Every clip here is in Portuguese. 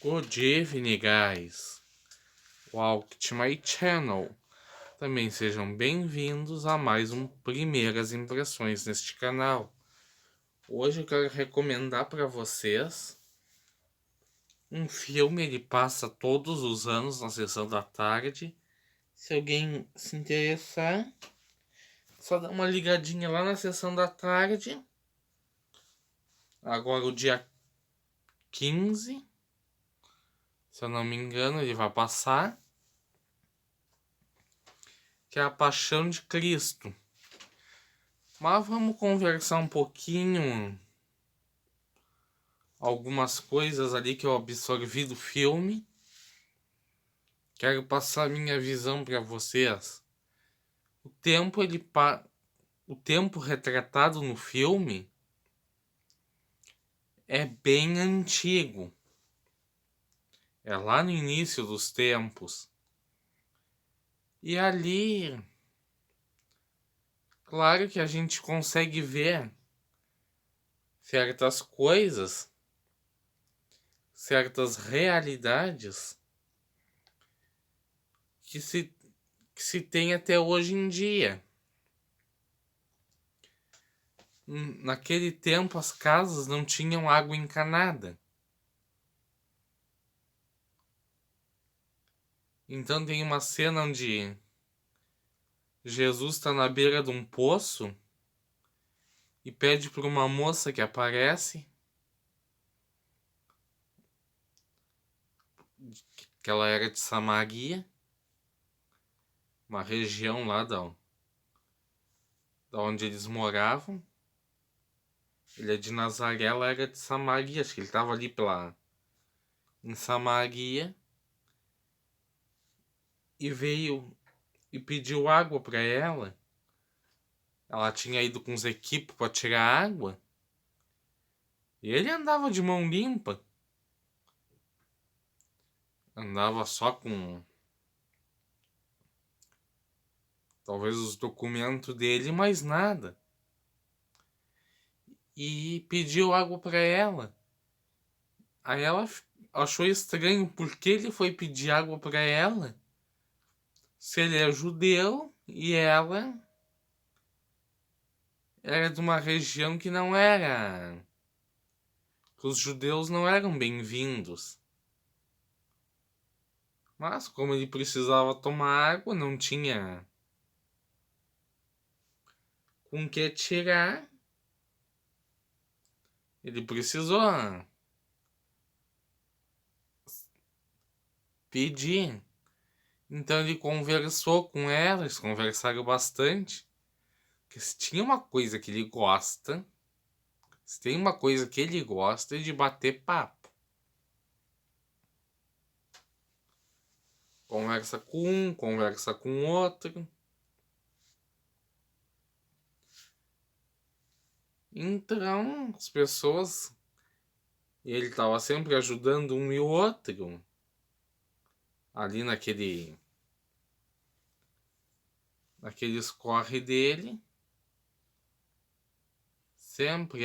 Good evening, guys. Welcome to my channel. Também sejam bem-vindos a mais um Primeiras Impressões neste canal. Hoje eu quero recomendar para vocês um filme. Ele passa todos os anos na sessão da tarde. Se alguém se interessar, só dá uma ligadinha lá na sessão da tarde. Agora o dia 15, se eu não me engano, ele vai passar, que é a Paixão de Cristo. Mas vamos conversar um pouquinho, algumas coisas ali que eu absorvi do filme. Quero passar minha visão para vocês. O tempo retratado no filme é bem antigo. É lá no início dos tempos. E ali, claro que a gente consegue ver certas coisas, certas realidades que se tem até hoje em dia. Naquele tempo as casas não tinham água encanada. Então tem uma cena onde Jesus está na beira de um poço e pede para uma moça que aparece, que ela era de Samaria, uma região lá da onde eles moravam. Ele é de Nazaré, ela era de Samaria, acho que ele estava ali em Samaria, e veio e pediu água para ela. Ela tinha ido com os equipos para tirar água, e ele andava de mão limpa. Andava só com talvez os documentos dele, mais nada. E pediu água para ela. Aí ela achou estranho porque ele foi pedir água para ela, se ele é judeu e ela era de uma região que não era, que os judeus não eram bem-vindos. Mas como ele precisava tomar água, não tinha com que tirar, ele precisou pedir. Então ele conversou com ela, eles conversaram bastante. Porque se tinha uma coisa que ele gosta, se tem uma coisa que ele gosta, é de bater papo. Conversa com um, conversa com outro. Então, as pessoas... Ele estava sempre ajudando um e o outro. Ali naquele escorre dele. Sempre,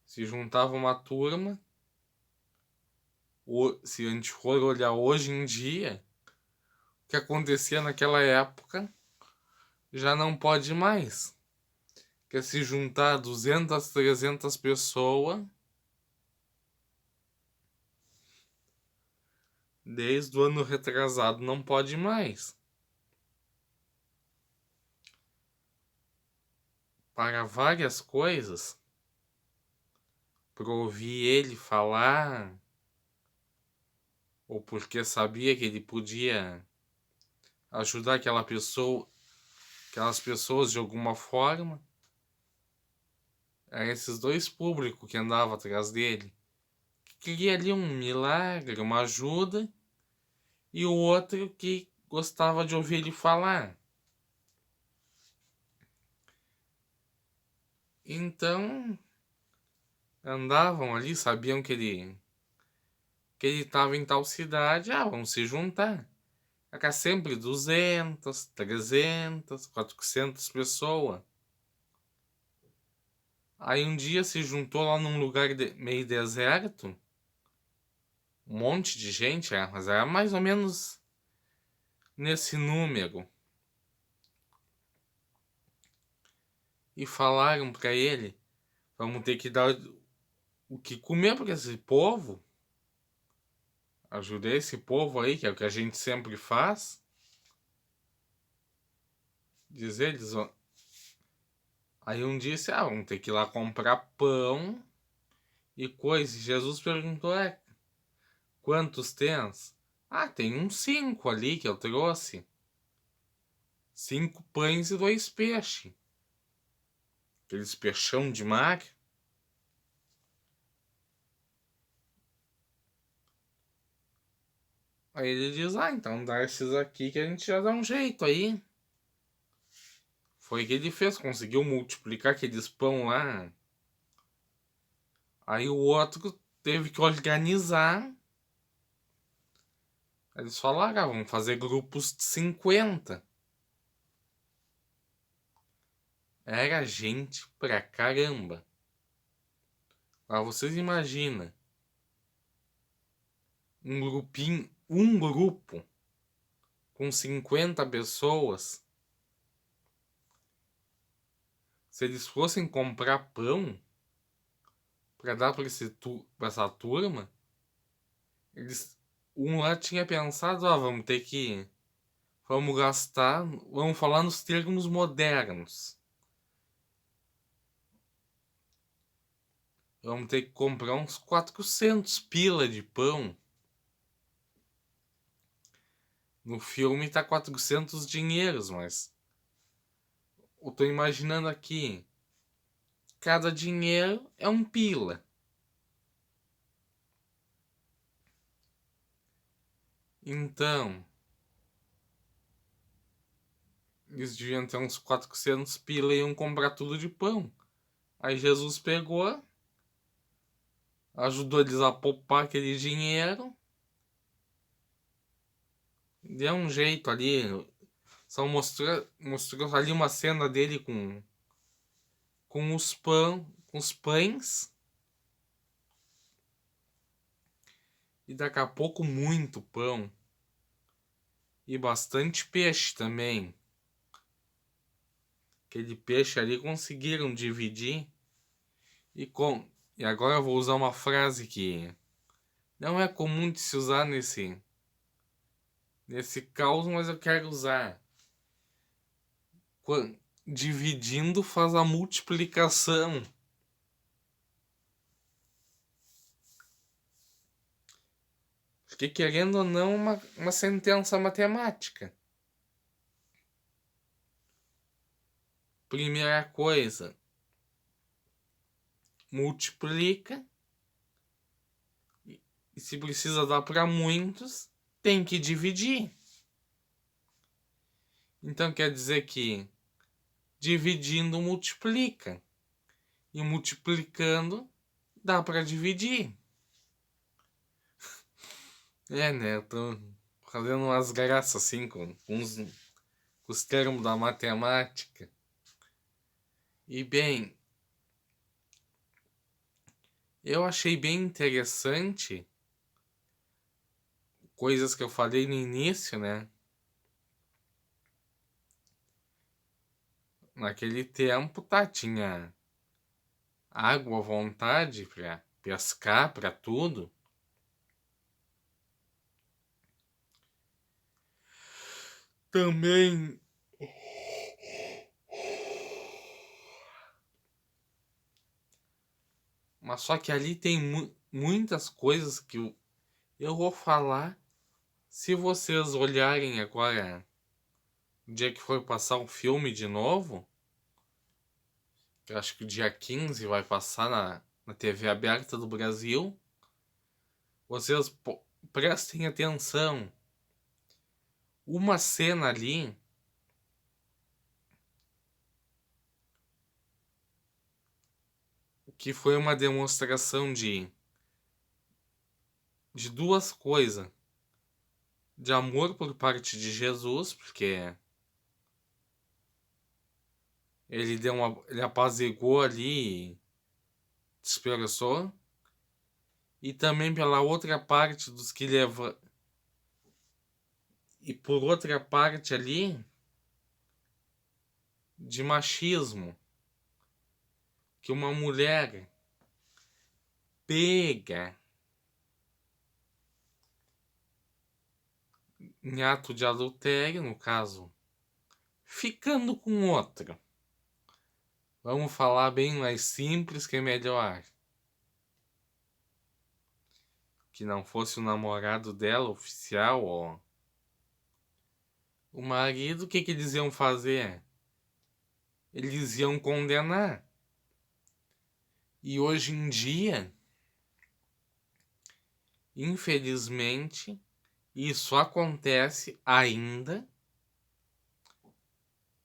se juntava uma turma. Se a gente for olhar hoje em dia, o que acontecia naquela época já não pode mais. Quer se juntar 200, 300 pessoas, desde o ano retrasado não pode mais. Para várias coisas, para ouvir ele falar, ou porque sabia que ele podia ajudar aquelas pessoas de alguma forma. Eram esses dois públicos que andavam atrás dele, que queria ali um milagre, uma ajuda, e o outro que gostava de ouvir ele falar. Então, andavam ali, sabiam que ele estava em tal cidade, vamos se juntar. Era sempre 200, 300, 400 pessoas. Aí um dia se juntou lá num lugar meio deserto, um monte de gente, mas era mais ou menos nesse número. E falaram para ele, vamos ter que dar o que comer para esse povo. Ajudar esse povo aí, que é o que a gente sempre faz. Diz eles, ó. Aí um disse, vamos ter que ir lá comprar pão e coisa. E Jesus perguntou, quantos tens? Tem uns 5 ali que eu trouxe. 5 pães e 2 peixes. Aqueles peixão de mar. Aí ele diz, então dá esses aqui que a gente já dá um jeito aí. Foi o que ele fez, conseguiu multiplicar aqueles pão lá. Aí o outro teve que organizar. Eles falaram, vamos fazer grupos de 50. Era gente pra caramba. Vocês imaginam um grupo com 50 pessoas. Se eles fossem comprar pão para dar para essa turma, um lá tinha pensado, vamos gastar, vamos falar nos termos modernos. Vamos ter que comprar uns 400 pila de pão. No filme tá 400 dinheiros, mas eu tô imaginando aqui, cada dinheiro é um pila. Então, eles deviam ter uns 400 pila e iam comprar tudo de pão. Aí Jesus pegou, ajudou eles a poupar aquele dinheiro, deu um jeito ali, só mostrou ali uma cena dele com os pães, e daqui a pouco muito pão, e bastante peixe também. Aquele peixe ali conseguiram dividir, e agora eu vou usar uma frase que não é comum de se usar nesse caos, mas eu quero usar. Dividindo faz a multiplicação. Porque querendo ou não, uma sentença matemática. Primeira coisa, multiplica. E se precisa dar para muitos, tem que dividir. Então quer dizer que dividindo multiplica. E multiplicando dá para dividir. Né? Eu tô fazendo umas graças assim com os termos da matemática. E bem, eu achei bem interessante coisas que eu falei no início, né? Naquele tempo, tinha água à vontade para pescar, para tudo. Também mas só que ali tem muitas coisas que eu vou falar. Se vocês olharem agora, o dia que for passar o filme de novo, que eu acho que o dia 15 vai passar na TV aberta do Brasil, vocês prestem atenção. Uma cena ali que foi uma demonstração de duas coisas. de amor por parte de Jesus, porque ele apaziguou ali, dispersou, e também pela outra parte dos que levam, e por outra parte ali de machismo, que uma mulher pega em ato de adultério, no caso, ficando com outra. Vamos falar bem mais simples que é melhor. Que não fosse o namorado dela, oficial, ó. O marido, o que eles iam fazer? Eles iam condenar. E hoje em dia, infelizmente, isso acontece ainda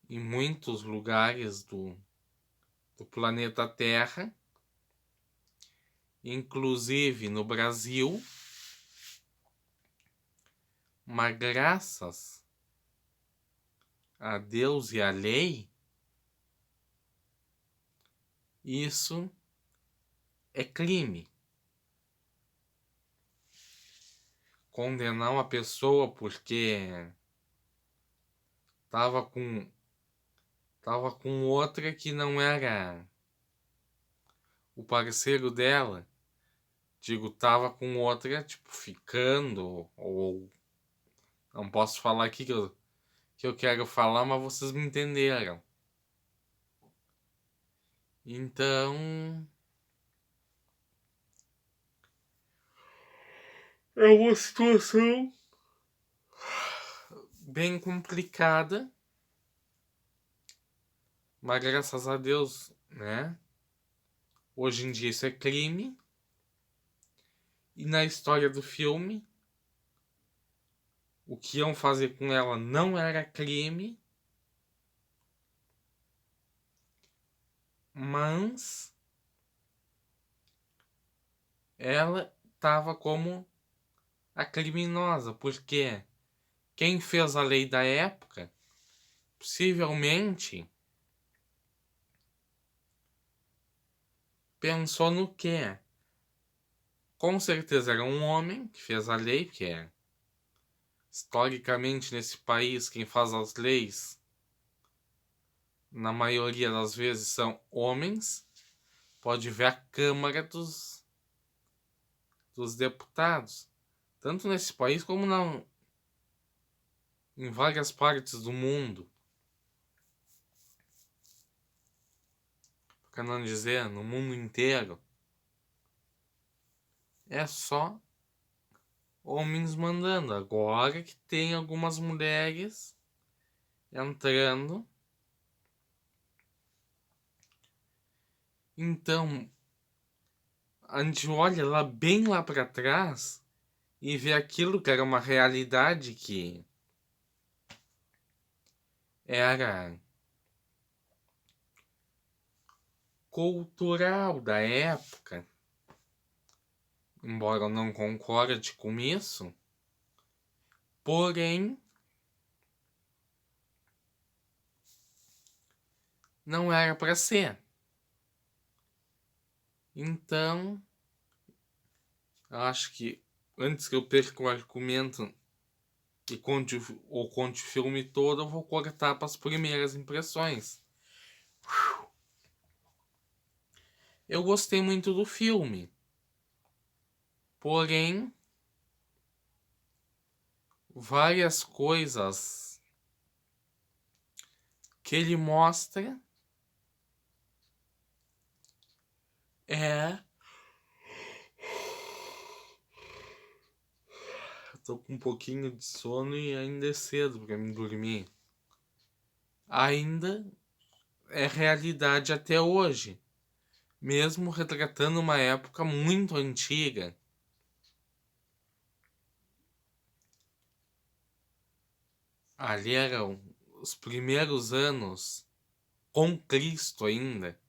em muitos lugares do planeta Terra, inclusive no Brasil, mas graças a Deus e a lei, isso é crime. Condenar uma pessoa porque tava com outra que não era o parceiro dela. Digo, tava com outra, tipo, ficando, ou não posso falar aqui que eu quero falar, mas vocês me entenderam. Então, é uma situação bem complicada, mas graças a Deus, né? Hoje em dia isso é crime. E na história do filme, o que iam fazer com ela não era crime, mas ela estava como a criminosa, porque quem fez a lei da época possivelmente pensou no quê? Com certeza era um homem que fez a lei, porque historicamente nesse país quem faz as leis, na maioria das vezes, são homens. Pode ver a Câmara dos Deputados, tanto nesse país como em várias partes do mundo. Para não dizer, no mundo inteiro. É só homens mandando. Agora que tem algumas mulheres entrando. Então, a gente olha lá bem lá para trás e vê aquilo que era uma realidade que era cultural da época. Embora eu não concorde com isso, porém não era para ser. Então, eu acho que antes que eu perca o argumento e conte o filme todo, eu vou cortar para as primeiras impressões. Eu gostei muito do filme, porém várias coisas que ele mostra é... Tô com um pouquinho de sono e ainda é cedo para me dormir. Ainda é realidade até hoje, mesmo retratando uma época muito antiga. Ali eram os primeiros anos com Cristo ainda.